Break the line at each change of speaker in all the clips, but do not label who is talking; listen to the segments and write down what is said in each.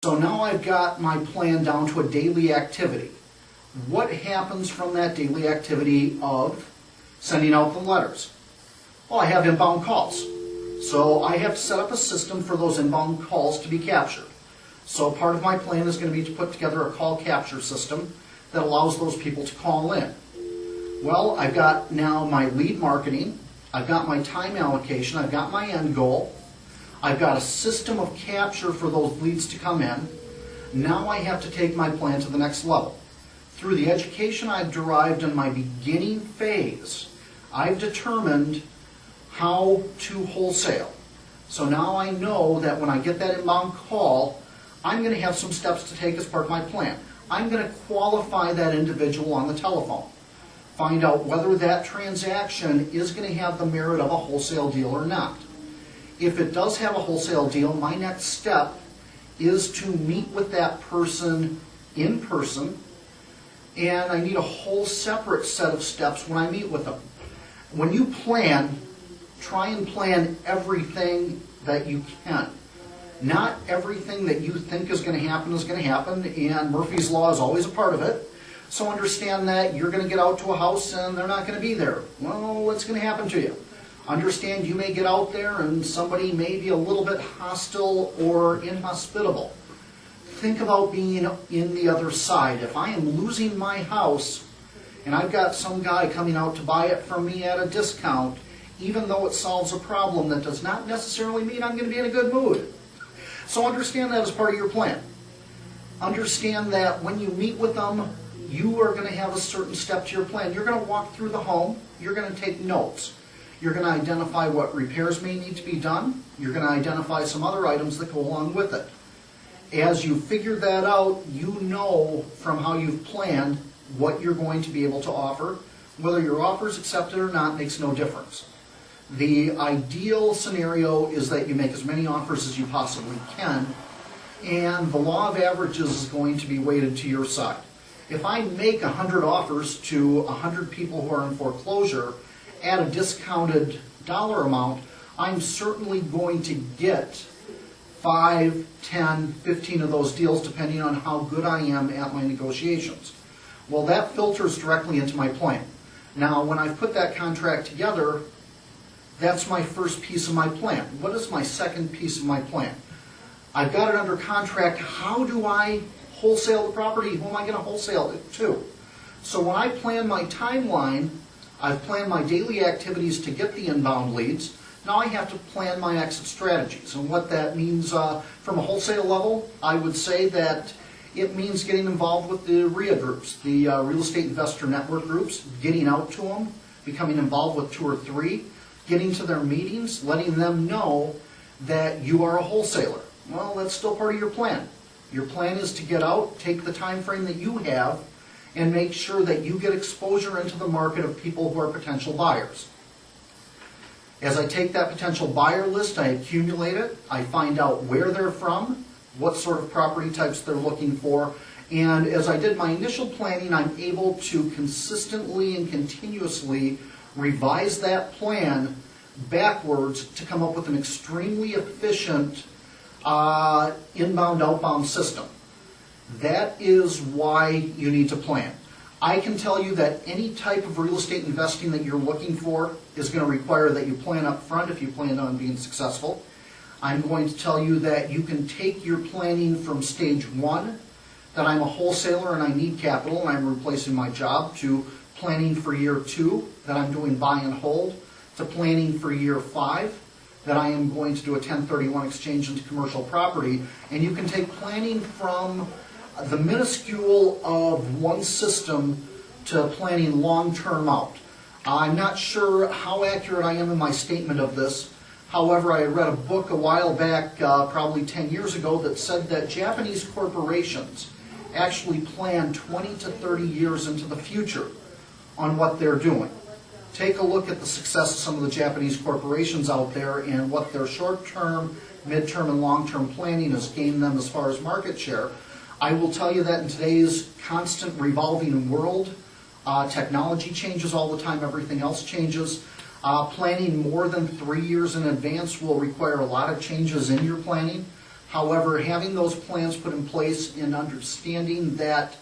So now I've got my plan down to a daily activity. What happens from that daily activity of sending out the letters? Well, I have inbound calls. So I have to set up a system for those inbound calls to be captured. So part of my plan is going to be to put together a call capture system that allows those people to call in. Well, I've got now my lead marketing, I've got my time allocation, I've got my end goal, I've got a system of capture for those leads to come in. Now I have to take my plan to the next level. Through the education I've derived in my beginning phase, I've determined how to wholesale. So now I know that when I get that inbound call, I'm going to have some steps to take as part of my plan. I'm going to qualify that individual on the telephone. Find out whether that transaction is going to have the merit of a wholesale deal or not. If it does have a wholesale deal, my next step is to meet with that person in person, and I need a whole separate set of steps when I meet with them. When you plan, try and plan everything that you can. Not everything that you think is going to happen, and Murphy's Law is always a part of it. So understand that you're going to get out to a house and they're not going to be there. Well, what's going to happen to you? Understand you may get out there and somebody may be a little bit hostile or inhospitable. Think about being in the other side. If I am losing my house and I've got some guy coming out to buy it from me at a discount, even though it solves a problem, that does not necessarily mean I'm going to be in a good mood. So understand that as part of your plan. Understand that when you meet with them, you are going to have a certain step to your plan. You're going to walk through the home. You're going to take notes. You're going to identify what repairs may need to be done. You're going to identify some other items that go along with it. As you figure that out, you know from how you've planned what you're going to be able to offer. Whether your offer is accepted or not makes no difference. The ideal scenario is that you make as many offers as you possibly can, and the law of averages is going to be weighted to your side. If I make 100 offers to 100 people who are in foreclosure at a discounted dollar amount, I'm certainly going to get 5, 10, 15 of those deals depending on how good I am at my negotiations. Well, that filters directly into my plan. Now, when I've put that contract together, that's my first piece of my plan. What is my second piece of my plan? I've got it under contract. How do I wholesale the property? Who am I going to wholesale it to? So when I plan my timeline, I've planned my daily activities to get the inbound leads. Now I have to plan my exit strategies. And what that means from a wholesale level, I would say that it means getting involved with the RIA groups, the Real Estate Investor Network groups, getting out to them, becoming involved with 2 or 3, getting to their meetings, letting them know that you are a wholesaler. Well, that's still part of your plan. Your plan is to get out, take the time frame that you have, and make sure that you get exposure into the market of people who are potential buyers. As I take that potential buyer list, I accumulate it, I find out where they're from, what sort of property types they're looking for, and as I did my initial planning, I'm able to consistently and continuously revise that plan backwards to come up with an extremely efficient inbound-outbound system. That is why you need to plan. I can tell you that any type of real estate investing that you're looking for is going to require that you plan up front if you plan on being successful. I'm going to tell you that you can take your planning from stage 1, that I'm a wholesaler and I need capital and I'm replacing my job, to planning for year 2, that I'm doing buy and hold, to planning for year 5, that I am going to do a 1031 exchange into commercial property. And you can take planning from the minuscule of one system to planning long-term out. I'm not sure how accurate I am in my statement of this. However, I read a book a while back, probably 10 years ago, that said that Japanese corporations actually plan 20 to 30 years into the future on what they're doing. Take a look at the success of some of the Japanese corporations out there and what their short-term, mid-term, and long-term planning has gained them as far as market share. I will tell you that in today's constant revolving world, technology changes all the time, everything else changes. Planning more than 3 years in advance will require a lot of changes in your planning. However, having those plans put in place and understanding that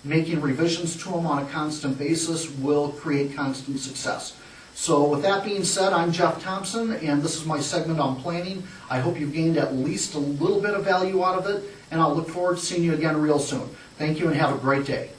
making revisions to them on a constant basis will create constant success. So with that being said, I'm Geoff Thompson, and this is my segment on planning. I hope you've gained at least a little bit of value out of it, and I'll look forward to seeing you again real soon. Thank you and have a great day.